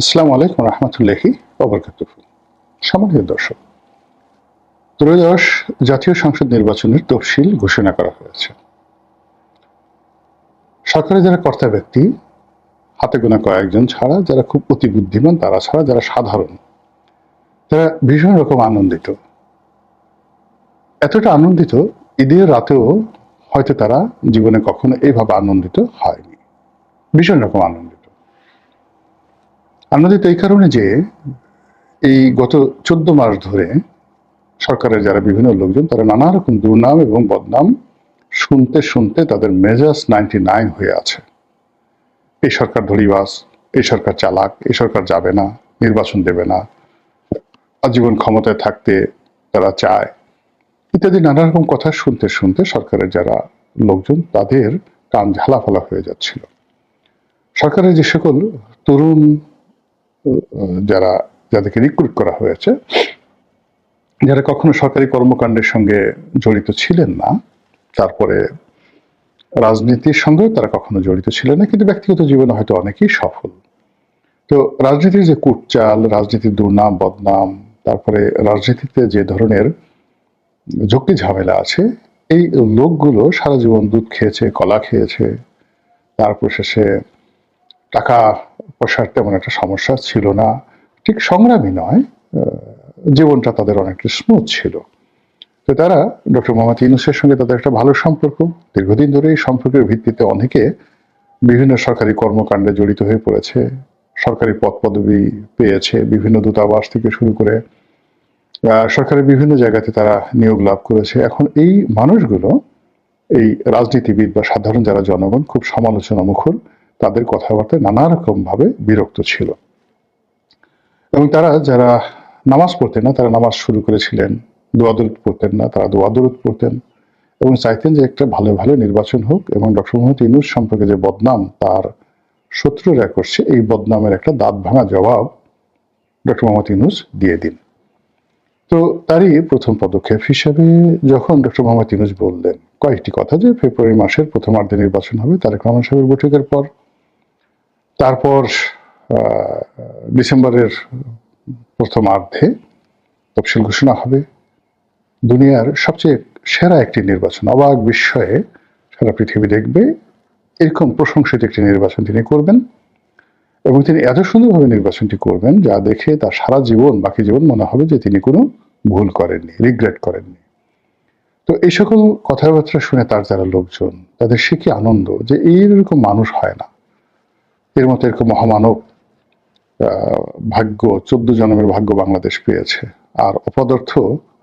আসসালামু আলাইকুম রহমতুল্লাহি ওয়াবারাকাতুহু। সম্মানিত দর্শক, ত্রয়োদশ জাতীয় সংসদ নির্বাচনের তফসিল ঘোষণা করা হয়েছে। সরকারের যারা কর্তা ব্যক্তি, হাতে গোনা কয়েকজন ছাড়া, যারা খুব অতি বুদ্ধিমান তারা ছাড়া, যারা সাধারণ, তারা ভীষণ রকম আনন্দিত। এতটা আনন্দিত, ঈদের রাতেও হয়তো তারা জীবনে কখনো এইভাবে আনন্দিত হয়নি। ভীষণ রকম আনন্দিত। আনন্দিত এই কারণে যে এই গত 14 মাস ধরে সরকারের যারা বিভিন্ন লোকজন, তারা নানা রকম দুর্নাম এবং বদনাম শুনতে শুনতে তাদের মেজাজ 99 হয়ে আছে। এই সরকার ধড়িবাজ, এই সরকার চালাক, এই সরকার যাবে না, নির্বাচন দেবে না, আজীবন ক্ষমতায় থাকতে তারা চায়, ইত্যাদি নানা রকম কথা শুনতে শুনতে সরকারের যারা লোকজন, তাদের কান ঝালাফালা হয়ে যাচ্ছিল। সরকারের যে সকল তরুণ যাদেরকে রিক্রুট করা হয়েছে, যারা কখনো সরকারি কর্মকাণ্ডের সঙ্গে জড়িত ছিলেন না, তারপরে রাজনীতির সঙ্গেও তারা কখনো জড়িত ছিলেন না, কিন্তু ব্যক্তিগত জীবনে হয়তো অনেকেই সফল। তো রাজনীতির যে কুটচাল, রাজনীতির দুর্নাম বদনাম, তারপরে রাজনীতিতে যে ধরনের ঝক্কি ঝামেলা আছে, এই লোকগুলো সারা জীবন দুধ খেয়েছে, কলা খেয়েছে, তারপর শেষে টাকা পয়সার তেমন একটা সমস্যা ছিল না, ঠিক সংগ্রামী নয়, জীবনটা তাদের অনেকটা স্মুথ ছিল। তো তারা ডক্টর মোহাম্মদ ইউনূসের সঙ্গে তাদের একটা ভালো সম্পর্ক, দীর্ঘদিন ধরে এই সম্পর্কের ভিত্তিতে অনেকে বিভিন্ন সরকারি কর্মকাণ্ডে জড়িত হয়ে পড়েছে, সরকারি পদ পদবি পেয়েছে, বিভিন্ন দূতাবাস থেকে শুরু করে সরকারের বিভিন্ন জায়গাতে তারা নিয়োগ লাভ করেছে। এখন এই মানুষগুলো, এই রাজনীতিবিদ বা সাধারণ যারা জনগণ, খুব সমালোচনা মুখর, তাদের কথাবার্তায় নানা রকম ভাবে বিরক্ত ছিল। এবং তারা যারা নামাজ পড়তেন না, তারা নামাজ শুরু করেছিলেন, দোয়া দরুদ পড়তেন না, তারা দোয়া দরুদ পড়তেন এবং চাইতেন যে একটা ভালো ভালো নির্বাচন হোক এবং ডক্টর মোহাম্মদ ইউনূস সম্পর্কে যে বদনাম তার শত্রুরা করছে, এই বদনামের একটা দাঁত ভাঙা জবাব ডক্টর মোহাম্মদ ইউনূস দিয়ে দিন। তো তারই প্রথম পদক্ষেপ হিসেবে যখন ডক্টর মোহাম্মদ ইউনূস বললেন কয়েকটি কথা, যে ফেব্রুয়ারি মাসের প্রথমার্ধে নির্বাচন হবে তারেক রহমান সাহেবের বৈঠকের পর, তারপর ডিসেম্বরের প্রথমার্ধে তফসিল ঘোষণা হবে, দুনিয়ার সবচেয়ে সেরা একটি নির্বাচন, অবাক বিস্ময়ে সারা পৃথিবী দেখবে, এরকম প্রশংসিত একটি নির্বাচন তিনি করবেন এবং তিনি এত সুন্দরভাবে নির্বাচনটি করবেন যা দেখে তার সারা জীবন, বাকি জীবন মনে হবে যে তিনি কোনো ভুল করেননি, রিগ্রেট করেননি। তো এই সকল কথাবার্তা শুনে তার যারা লোকজন, তাদের সে কি আনন্দ যে এইরকম মানুষ হয় না, এর মতো এরকম মহামানব ভাগ্য, 14 জন্মের ভাগ্য বাংলাদেশ পেয়েছে। আর অপদার্থ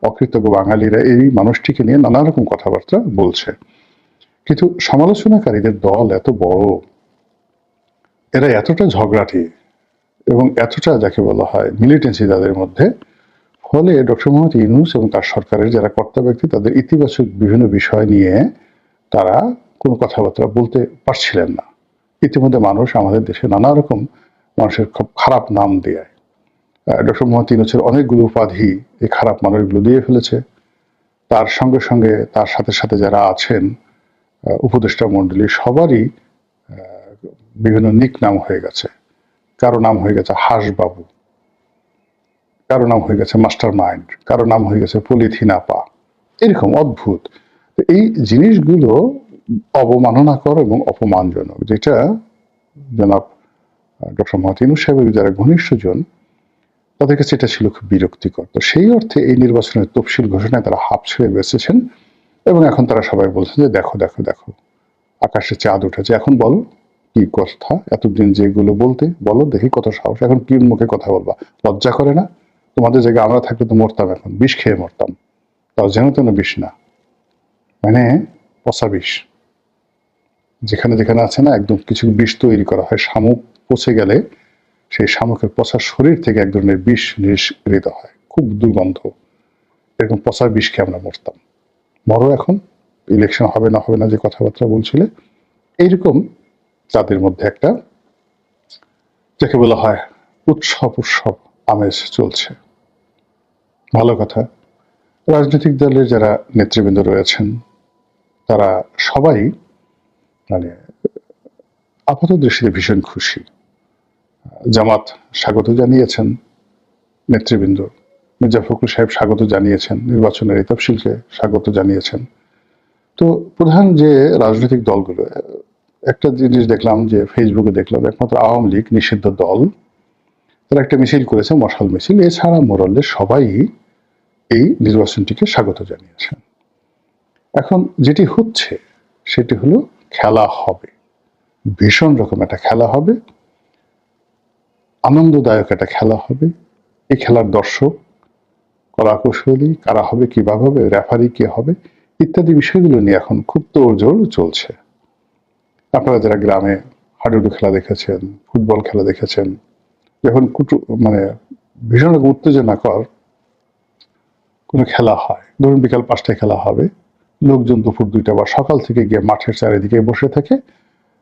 অকৃতজ্ঞ বাঙালিরা এই মানুষটিকে নিয়ে নানা রকম কথাবার্তা বলছে। কিন্তু সমালোচনাকারীদের দল এত বড়, এরা এতটা ঝগড়াটি এবং এতটা যাকে বলা হয় মিলিটেন্সি তাদের মধ্যে, ফলে ডক্টর মোহাম্মদ ইউনূস এবং তার সরকারের যারা কর্তা ব্যক্তি, তাদের ইতিবাচক বিভিন্ন বিষয় নিয়ে তারা কোনো কথাবার্তা বলতে পারছিলেন না। ইতিমধ্যে মানুষ আমাদের দেশে নানা রকম মানুষের খুব খারাপ নাম দেয়। ডক্টর মোহাম্মদ ইউনূসের অনেকগুলো উপাধি এই খারাপ মানুষগুলো দিয়ে ফেলেছে। তার সঙ্গে সঙ্গে তার সাথে সাথে যারা আছেন উপদেষ্টা মণ্ডলী, সবারই বিভিন্ন নিক নাম হয়ে গেছে। কারো নাম হয়ে গেছে হাঁসবাবু, কারো নাম হয়ে গেছে মাস্টার মাইন্ড, কারো নাম হয়ে গেছে পলিথিন আপা, এরকম অদ্ভুত। এই জিনিসগুলো অবমাননাকর এবং অপমানজনক, যেটা জনাব ডক্টর মোহাম্মদ ইউনূস সাহেবের যারা ঘনিষ্ঠজন, তাদের কাছে এটা ছিল খুব বিরক্তিকর। তো সেই অর্থে এই নির্বাচনের তফসিল ঘোষণায় তারা হাঁপ ছেড়ে বেঁচেছেন এবং এখন তারা সবাই বলছেন যে দেখো দেখো দেখো, আকাশে চাঁদ উঠেছে, এখন বলো কি কথা, এতদিন যেগুলো বলতে, বলো দেখি কত সাহস, এখন কি মুখে কথা বলবা, লজ্জা করে না? তোমাদের জায়গায় আমরা থাকলে তো মরতাম, এখন বিষ খেয়ে মরতাম, তাও যেন তেন বিষ না, মানে পচা বিষ। যেখানে যেখানে আছে না, একদম কিছু বিষ তৈরি করা হয়, শামুক পচে গেলে সেই শামুকের পচা শরীর থেকে এক ধরনের বিষ নিষ্কৃত হয়, খুব দুর্গন্ধ, এরকম পচা বিষ খেয়ে আমরা মরতাম। মরো এখন, ইলেকশন হবে না হবে না যে কথাবার্তা বলছিলে, এইরকম তাদের মধ্যে একটা যাকে বলা হয় উৎসব উৎসব আমেজ চলছে। ভালো কথা। রাজনৈতিক দলের যারা নেতৃবৃন্দ রয়েছেন, তারা সবাই মানে আপাত দৃষ্টিতে ভীষণ খুশি। জামাত স্বাগত জানিয়েছেন, নেতৃবৃন্দ মির্জা ফখরুল সাহেব স্বাগত জানিয়েছেন, নির্বাচনের এই তফসিলকে স্বাগত জানিয়েছেন। তো প্রধান যে রাজনৈতিক দলগুলো, একটা জিনিস দেখলাম যে ফেসবুকে দেখলাম, একমাত্র আওয়ামী লীগ নিষিদ্ধ দল, তারা একটা মিছিল করেছে, মশাল মিছিল। এছাড়া মোরাল্লে সবাই এই নির্বাচনটিকে স্বাগত জানিয়েছেন। এখন যেটি হচ্ছে সেটি হলো খেলা হবে, ভীষণ রকম একটা খেলা হবে, আনন্দদায়ক একটা খেলা হবে। এই খেলার দর্শক, কলাকুশলী কারা হবে, কিভাবে হবে, রেফারি কে হবে, ইত্যাদি বিষয়গুলো নিয়ে এখন খুব তোড়জোড় চলছে। আপনারা যারা গ্রামে হাডুডু খেলা দেখেছেন, ফুটবল খেলা দেখেছেন, যখন মানে ভীষণ রকম উত্তেজনাকর কোনো খেলা হয়, ধরুন বিকাল 5টায় খেলা হবে, লোকজন দুপুর 2টা বা সকাল থেকে গিয়ে মাঠের চারিদিকে বসে থাকে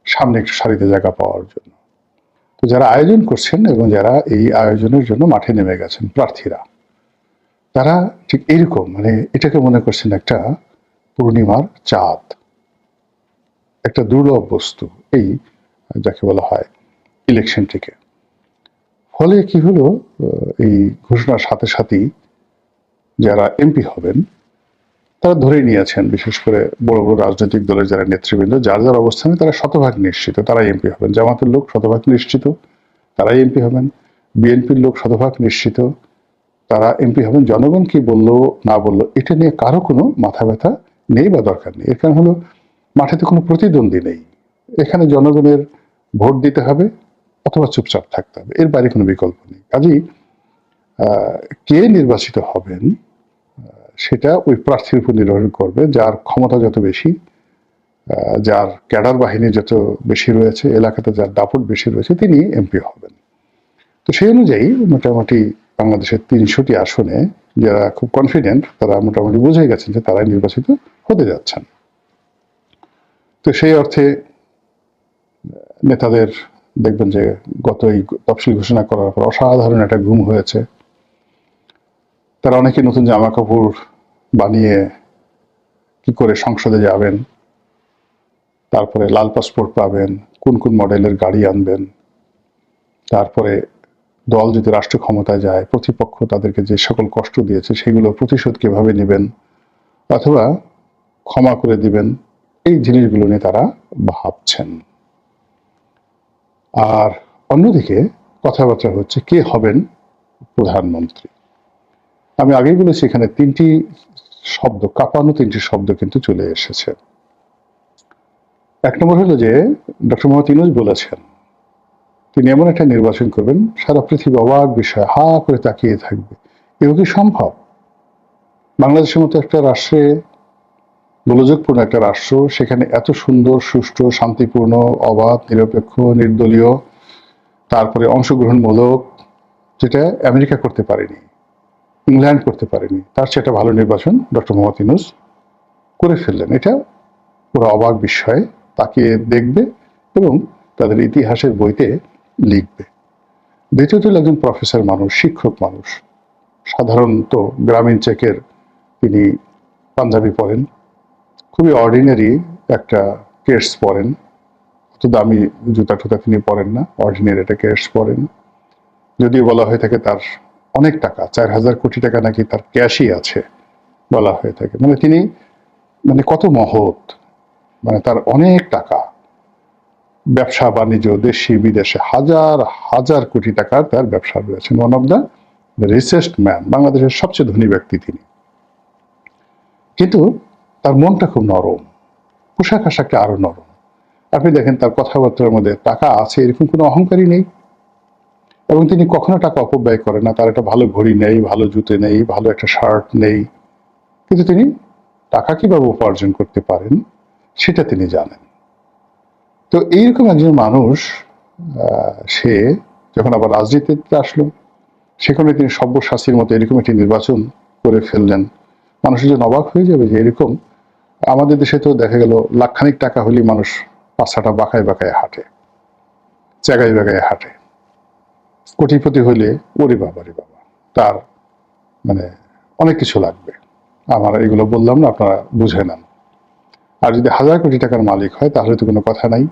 সামনে একটু সারিতে জায়গা পাওয়ার জন্য। তো যারা আয়োজন করছেন এবং যারা এই আয়োজনের জন্য মাঠে নেমে গেছেন প্রার্থীরা, তারা ঠিক এইরকম, মানে এটাকে মনে করছেন একটা পূর্ণিমার চাঁদ, একটা দুর্লভ বস্তু, এই যাকে বলা হয় ইলেকশনটিকে। ফলে কি হলো, এই ঘোষণার সাথে সাথেই যারা এমপি হবেন তারা ধরেই নিয়েছেন, বিশেষ করে বড় বড় রাজনৈতিক দলের যারা নেতৃবৃন্দ, যার যার অবস্থানে তারা শতভাগ নিশ্চিত তারাই এমপি হবেন। জামাতের লোক শতভাগ নিশ্চিত তারাই এমপি হবেন, বিএনপির লোক শতভাগ নিশ্চিত তারা এমপি হবেন। জনগণ কি বললো না বললো এটা নিয়ে কারো কোনো মাথা ব্যথা নেই বা দরকার নেই। এর কারণ হলো মাঠেতে কোনো প্রতিদ্বন্দ্বী নেই, এখানে জনগণের ভোট দিতে হবে অথবা চুপচাপ থাকতে হবে, এর বাইরে কোনো বিকল্প নেই। কাজেই কে নির্বাচিত হবেন সেটা ওই প্রার্থীর উপর নির্ভর করবে। যার ক্ষমতা যত বেশি, যার ক্যাডার বাহিনী যত বেশি রয়েছে, এলাকাতে যার দাপট বেশি রয়েছে, তিনি এমপি হবেন। তো সেই অনুযায়ী মোটামুটি বাংলাদেশের 300টি আসনে যারা খুব কনফিডেন্ট, তারা মোটামুটি বুঝে গেছেন যে তারাই নির্বাচিত হতে যাচ্ছেন। তো সেই অর্থে নেতাদের দেখবেন যে গত এই তফসিল ঘোষণা করার পর অসাধারণ একটা ঘুম হয়েছে। তারা অনেকে নতুন জামা কাপড় বানিয়ে কি করে সংসদে যাবেন, তারপরে লাল পাসপোর্ট পাবেন, কোন কোন মডেলের গাড়ি আনবেন, তারপরে দল যদি রাষ্ট্র ক্ষমতায় যায় প্রতিপক্ষ তাদেরকে যে সকল কষ্ট দিয়েছে সেগুলো প্রতিশোধ কিভাবে নেবেন অথবা ক্ষমা করে দিবেন, এই জিনিসগুলো নিয়ে তারা ভাবছেন। আর অন্যদিকে কথাবার্তা হচ্ছে কে হবেন প্রধানমন্ত্রী। আমি আগেই বলেছি এখানে 3টি শব্দ, কাঁপানো 3টি শব্দ কিন্তু চলে এসেছে। 1 নম্বর হলো যে ডক্টর মোহাম্মদ ইউনূস বলেছেন তিনি এমন একটা নির্বাচন করবেন সারা পৃথিবী অবাক বিষয় হা করে তাকিয়ে থাকবে। এও কি সম্ভব? বাংলাদেশের মতো একটা রাষ্ট্রে, গোলযোগপূর্ণ একটা রাষ্ট্র, সেখানে এত সুন্দর, সুষ্ঠু, শান্তিপূর্ণ, অবাধ, নিরপেক্ষ, নির্দলীয়, তারপরে অংশগ্রহণমূলক, যেটা আমেরিকা করতে পারেনি, ইংল্যান্ড করতে পারেনি, তার চেয়ে একটা ভালো নির্বাচন ডক্টর মোহাম্মদ ইউনূস করে ফেললেন। এটা পুরো অবাক বিস্ময়ে তাকিয়ে দেখবে এবং তাদের ইতিহাসের বইতে লিখবে। দ্বিতীয়ত একজন প্রফেসর মানুষ, শিক্ষক মানুষ, সাধারণত গ্রামীণ চেকের তিনি পাঞ্জাবি পরেন, খুবই অর্ডিনারি একটা কেটস পরেন, অত দামি জুতা টুতা তিনি পরেন না, অর্ডিনারি একটা কেটস পরেন। যদিও বলা হয়ে থাকে তার অনেক টাকা, 4000 কোটি টাকা নাকি তার ক্যাশই আছে বলা হয়ে থাকে। মানে তিনি মানে কত মহৎ, মানে তার অনেক টাকা, ব্যবসা বাণিজ্য দেশি বিদেশে হাজার হাজার কোটি টাকার তার ব্যবসা রয়েছে। One of the richest man, বাংলাদেশের সবচেয়ে ধনী ব্যক্তি তিনি। কিন্তু তার মনটা খুব নরম, পোশাক আশাকটা আরো নরম। আপনি দেখেন তার কথাবার্তার মধ্যে টাকা আছে এরকম কোনো অহংকারই নেই, এবং তিনি কখনো টাকা অপব্যয় করেন না। তার একটা ভালো ঘড়ি নেই, ভালো জুতো নেই, ভালো একটা শার্ট নেই, কিন্তু তিনি টাকা কিভাবে উপার্জন করতে পারেন সেটা তিনি জানেন। তো এইরকম একজন মানুষ সে যখন আবার রাজনীতিতে আসলো, সেখানে তিনি সব্যসাচীর মতো এরকম একটি নির্বাচন করে ফেললেন। মানুষের জন্য অবাক হয়ে যাবে যে এরকম আমাদের দেশে তো দেখা গেল লাখখানিক টাকা হলেই মানুষ পাছাটা বাঁকায় বাঁকায় হাঁটে, জায়গায় জায়গায় হাঁটে। কোটিপতি হইলে ওরে বাবা রে বাবা, তার মানে অনেক কিছু লাগবে। আমার এগুলো বললাম না, আপনারা বুঝে নেন। আর যদি 1000 কোটি টাকার মালিক হয় তাহলে তো কোনো কথা নাই,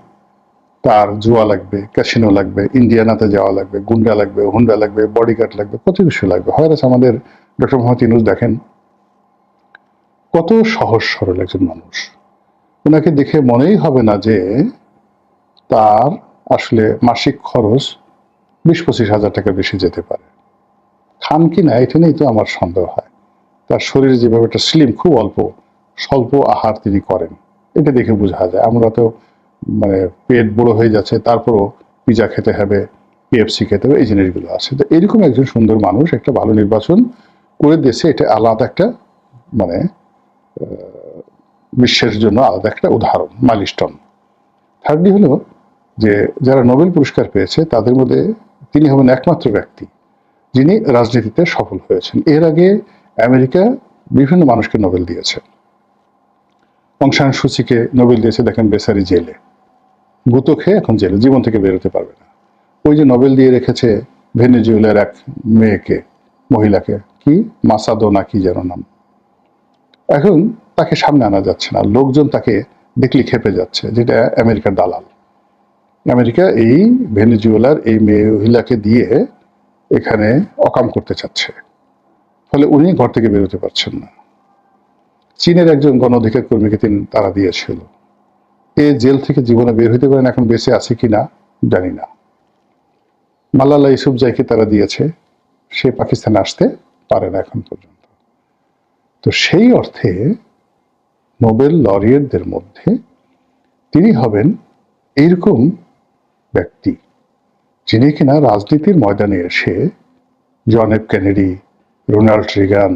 তার জুয়া লাগবে, ক্যাসিনো লাগবে, ইন্ডিয়ানাতে যাওয়া লাগবে, গুন্ডা লাগবে, হুন্ডা লাগবে, বডিগার্ড লাগবে, কত কিছু লাগবে। হয় আমাদের ডক্টর মোহাম্মদ ইউনূস দেখেন কত সহজ সরল একজন মানুষ। ওনাকে দেখে মনেই হবে না যে তার আসলে মাসিক খরচ 20-25 হাজার টাকা বেশি যেতে পারে। খান কি না এটা নিয়েই তো আমার সন্দেহ হয়। তার শরীরে যেভাবে একটা স্লিম, খুব স্বল্প আহার তিনি করেন, এটা দেখে বোঝা যায়। আমরা তো মানে পেট বড় হয়ে যাচ্ছে, তারপরও পিজা খেতে হবে, KFC খেতে হবে, এই জিনিসগুলো আছে। তো এরকম একজন সুন্দর মানুষ একটা ভালো নির্বাচন করে দিয়েছে, এটা আলাদা একটা মানে বিশ্বের জন্য আলাদা একটা উদাহরণ, মাইলস্টোন। থার্ডলি হলো যে যারা নোবেল পুরস্কার পেয়েছে তাদের মধ্যে তিনি হবেন একমাত্র ব্যক্তি যিনি রাজনীতিতে সফল হয়েছেন। এর আগে আমেরিকা বিভিন্ন মানুষকে নোবেল দিয়েছে। অং সান সুচিকে নোবেল দিয়েছে, দেখেন বেচারি জেলে, গুতো খেয়ে এখন জেলে, জীবন থেকে বেরোতে পারবে না। ওই যে নোবেল দিয়ে রেখেছে ভেনেজুয়েলার এক মেয়েকে, মহিলাকে, কি মাসাদো না কি যেন নাম, এখন তাকে সামনে আনা যাচ্ছে না, লোকজন তাকে দেখলে খেপে যাচ্ছে, যেটা আমেরিকার দালাল। আমেরিকা এই ভেনেজুয়েলার এই মহিলাকে দিয়ে এখানে অকাম করতে চাচ্ছে, ফলে উনি ঘর থেকে বেরোতে পারছেন না। চীনের একজন গণ অধিকার কর্মীকে তারা দিয়েছিল, এ জেল থেকে জীবনে বের হইতে পারেন, এখন বেঁচে আছে কিনা জানি না। মালালা ইউসুফজাইকে তারা দিয়েছে, সে পাকিস্তানে আসতে পারে না এখন পর্যন্ত। তো সেই অর্থে নোবেল লরিয়েটদের মধ্যে তিনি হবেন এইরকম ব্যক্তি যিনি কিনা রাজনীতির ময়দানে এসে John F Kennedy, Ronald Reagan,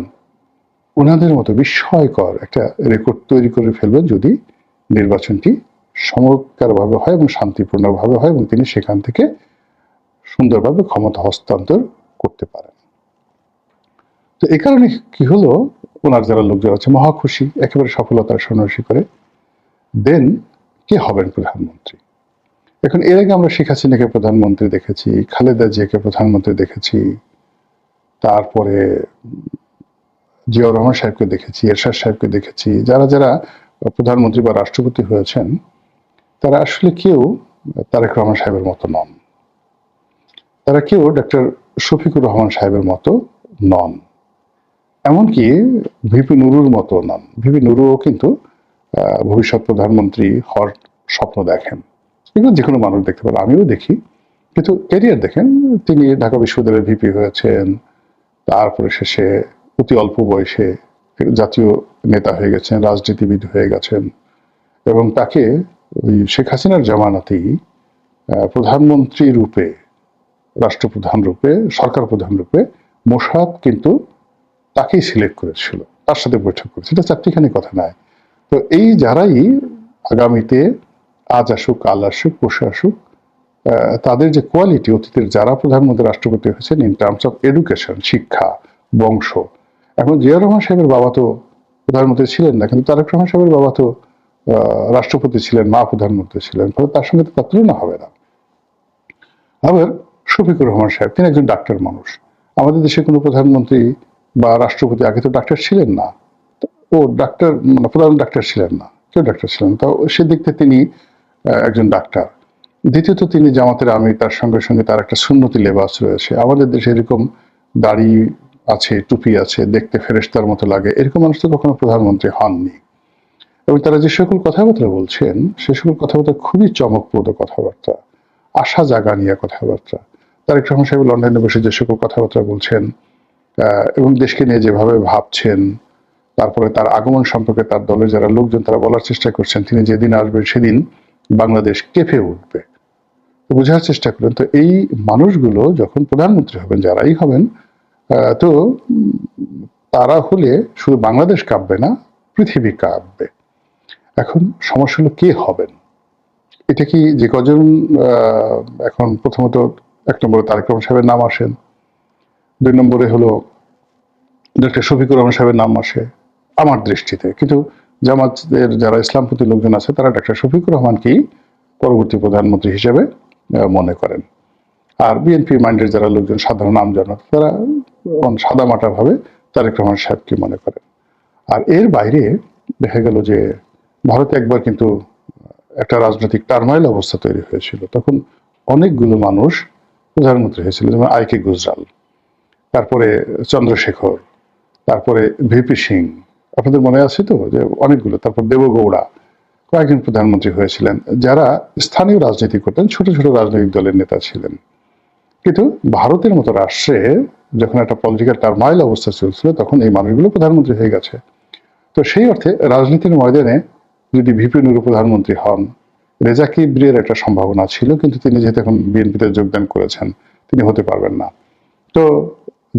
ওনাদের মতো বিস্ময়কর একটা রেকর্ড তৈরি করে ফেলবেন যদি নির্বাচনটি চমৎকারভাবে হয় এবং শান্তিপূর্ণভাবে হয় এবং তিনি সেখান থেকে সুন্দরভাবে ক্ষমতা হস্তান্তর করতে পারেন। তো এই কারণে কি হলো, ওনার যারা লোকজন আছে মহা খুশি, একেবারে সফলতার সন্ন্যাসী করে। দেন কে হবেন প্রধানমন্ত্রী? এখন এর আগে আমরা শেখ হাসিনাকে প্রধানমন্ত্রী দেখেছি, খালেদা জিয়াকে প্রধানমন্ত্রী দেখেছি, তারপরে জিয়াউর রহমান সাহেবকে দেখেছি, এরশাদ সাহেবকে দেখেছি। যারা যারা প্রধানমন্ত্রী বা রাষ্ট্রপতি হয়েছেন তারা আসলে কেউ তারেক রহমান সাহেবের মতো নন, তারা কেউ ডক্টর শফিকুর রহমান সাহেবের মতো নন, এমনকি ভিপি নুরুর মতো নন। ভিপি নুরুও কিন্তু ভবিষ্যৎ প্রধানমন্ত্রী হওয়ার স্বপ্ন দেখেন, এগুলো যে কোনো মানুষ দেখতে পারে, আমিও দেখি। কিন্তু ক্যারিয়ার দেখেন, তিনি ঢাকা বিশ্ববিদ্যালয়ের ভিপি হয়েছেন, তারপরে শেষে অতি অল্প বয়সে জাতীয় নেতা হয়ে গেছেন, রাজনীতিবিদ হয়ে গেছেন, এবং তাকে ওই শেখ হাসিনার জামানাতেই প্রধানমন্ত্রী রূপে, রাষ্ট্রপ্রধান রূপে, সরকার প্রধান রূপে মোশাদ কিন্তু তাকেই সিলেক্ট করেছিল, তার সাথে বৈঠক করেছে। এটা চারটিখানি কথা নয়। তো এই যারাই আগামীতে আজ আসুক, কাল আসুক, পরশু আসুক, তাদের যে কোয়ালিটি, অতীতের যারা প্রধানমন্ত্রী রাষ্ট্রপতি হয়েছেন ইন টার্মস অফ এডুকেশন, শিক্ষা, বংশ। এখন জিয়াউর রহমান সাহেবের বাবা তো প্রধানমন্ত্রী ছিলেন না, কিন্তু তারেক রহমান সাহেবের বাবা তো রাষ্ট্রপতি ছিলেন, মা প্রধানমন্ত্রী ছিলেন, ফলে তার সঙ্গে তো তার তুলনা হবে না। আবার শফিকুর রহমান সাহেব, তিনি একজন ডাক্তার মানুষ। আমাদের দেশে কোনো প্রধানমন্ত্রী বা রাষ্ট্রপতি আগে তো ডাক্তার ছিলেন না, ও ডাক্তার প্রধান ডাক্তার ছিলেন না, কেউ ডাক্তার ছিলেন না, তাও সেদিক থেকে তিনি একজন ডাক্তার। দ্বিতীয়ত তিনি জামাতের আমির, তার সঙ্গে সঙ্গে তার একটা সুন্নতি লেবাস রয়েছে। আমাদের দেশে এরকম দাড়ি আছে, টুপি আছে, দেখতে ফেরেশতার মতো লাগে, এরকম মানুষ তো কখনো প্রধানমন্ত্রী হননি। এবং তারা যে সকল কথাবার্তা বলছেন সে সকল কথাবার্তা খুবই চমকপ্রদ কথাবার্তা, আশা জাগা নিয়ে কথাবার্তা। তারেক রহমান সাহেব লন্ডনে বসে যে সকল কথাবার্তা বলছেন এবং দেশকে নিয়ে যেভাবে ভাবছেন, তারপরে তার আগমন সম্পর্কে তার দলের যারা লোকজন তারা বলার চেষ্টা করছেন তিনি যেদিন আসবেন সেদিন বাংলাদেশ কেঁপে উঠবে, বোঝার চেষ্টা করেন। তো এই মানুষগুলো যখন প্রধানমন্ত্রী হবেন, যারাই হবেন, তো তারা হলে শুধু বাংলাদেশ কাঁপবে না, পৃথিবী কাঁপবে। এখন সমস্যা হলো কে হবেন। এটা কি যে কজন, এখন প্রথমত এক নম্বরে তারেক রহমান সাহেবের নাম আসেন, দুই নম্বরে হলো ডক্টর শফিকুর রহমান সাহেবের নাম আসে আমার দৃষ্টিতে, কিন্তু জামাতের যারা ইসলামপন্থী লোকজন আছে তারা ডক্টর শফিকুর রহমানকেই পরবর্তী প্রধানমন্ত্রী হিসেবে মনে করেন। আর বিএনপি মাইন্ডের যারা লোকজন, সাধারণ আমজনতা, তারা সাদামাটা ভাবে তারেক রহমান সাহেবকে মনে করেন। আর এর বাইরে দেখা গেল যে ভারতে একবার কিন্তু একটা রাজনৈতিক টার্মাইল অবস্থা তৈরি হয়েছিল, তখন অনেকগুলো মানুষ প্রধানমন্ত্রী হয়েছিল, যেমন আইকে গুজরাল, তারপরে চন্দ্রশেখর, তারপরে ভিপি সিং, আপনাদের মনে আছে তো যে অনেকগুলো, তারপর দেবগৌড়া, কয়েকজন প্রধানমন্ত্রী হয়েছিলেন যারা স্থানীয় রাজনীতি করতেন, ছোট ছোট রাজনৈতিক দলের নেতা ছিলেন। কিন্তু ভারতের মতো রাষ্ট্রে যখন একটা পলিটিক্যাল টার্মাইল অবস্থা চলছিল, তখন এই মানুষগুলো প্রধানমন্ত্রী হয়ে গেছে। তো সেই অর্থে রাজনীতির ময়দানে যদি ভিপি নুরু প্রধানমন্ত্রী হন, রেজা কিবরিয়ার একটা সম্ভাবনা ছিল, কিন্তু তিনি যেহেতু এখন বিএনপিতে যোগদান করেছেন, তিনি হতে পারবেন না। তো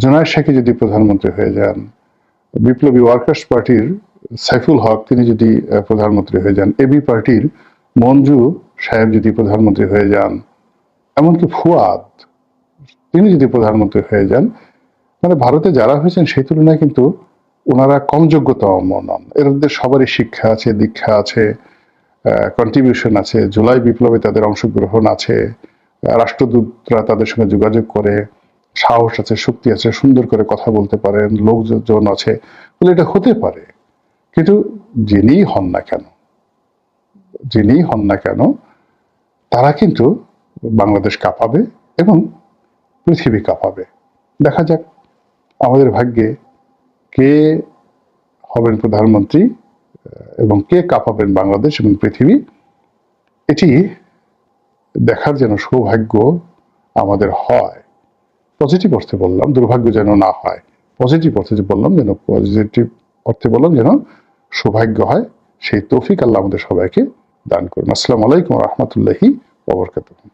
জোনায়েদ সাকি যদি প্রধানমন্ত্রী হয়ে যান, বিপ্লবী ওয়ার্কার্স পার্টির সাইফুল হক তিনি যদি প্রধানমন্ত্রী হয়ে যান, এবি পার্টির মঞ্জু সাহেব যদি প্রধানমন্ত্রী হয়ে যান, এমনকি ফুয়াদ তিনি যদি প্রধানমন্ত্রী হয়ে যান, মানে ভারতে যারা হয়েছেন সেই তুলনায় কিন্তু ওনারা কম যোগ্যতম নন। এদের সবারই শিক্ষা আছে, দীক্ষা আছে, কন্ট্রিবিউশন আছে, জুলাই বিপ্লবে তাদের অংশগ্রহণ আছে, রাষ্ট্রদূতরা তাদের সঙ্গে যোগাযোগ করে, সাহস আছে, শক্তি আছে, সুন্দর করে কথা বলতে পারেন, লোকজন আছে, বলে এটা হতে পারে। কিন্তু যিনিই হন না কেন তারা কিন্তু বাংলাদেশ কাঁপাবে এবং পৃথিবী কাঁপাবে। দেখা যাক আমাদের ভাগ্যে কে হবেন প্রধানমন্ত্রী এবং কে কাঁপাবেন বাংলাদেশ এবং পৃথিবী, এটি দেখার যেন সৌভাগ্য আমাদের হয়। পজিটিভ অর্থে বললাম, দুর্ভাগ্য যেন না হয়। পজিটিভ অর্থে যে বললাম, যেন পজিটিভ অর্থে বললাম যেন সৌভাগ্য হয়, সেই তৌফিক আল্লাহ আমাদের সবাইকে দান করুন। আসসালামু আলাইকুম ওয়া রাহমাতুল্লাহি ওয়া বারাকাতুহু।